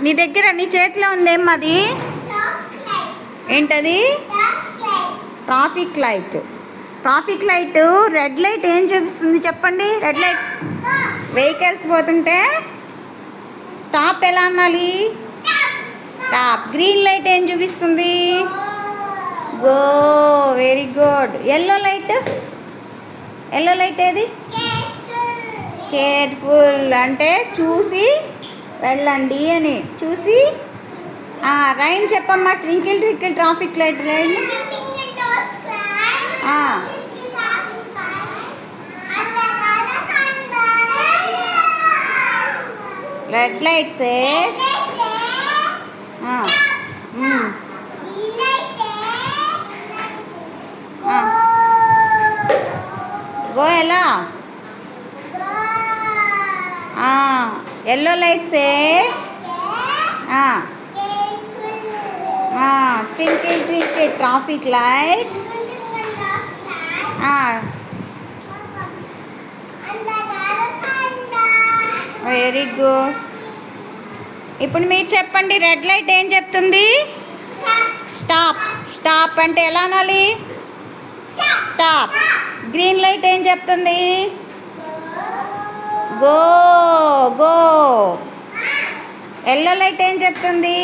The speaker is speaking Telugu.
నీ దగ్గర నీ చేతిలో ఉందేం అది? ఏంటది? Traffic light. Traffic light red light ఏం చూపిస్తుంది చెప్పండి? రెడ్ లైట్ వెహికల్స్ పోతుంటే స్టాప్ ఎలా అనాలి? స్టాప్. గ్రీన్ లైట్ ఏం చూపిస్తుంది? Go. Very good. Yellow light? Yellow light ఏది? కేర్ఫుల్ అంటే చూసి వెళ్ళండి అని. చూసి రైమ్ చెప్పమ్మా. Twinkle twinkle traffic light rhyme. Red light says go ఎలా? Yellow light says twinkle twinkle traffic light. Very good. ఇప్పుడు మీరు చెప్పండి. రెడ్ లైట్ ఏం చెప్తుంది? స్టాప్. స్టాప్ అంటే ఎలా అనాలి? స్టాప్. గ్రీన్ లైట్ ఏం చెప్తుంది? గో. గో. ఎల్లో లైట్ ఏం చెప్తుంది?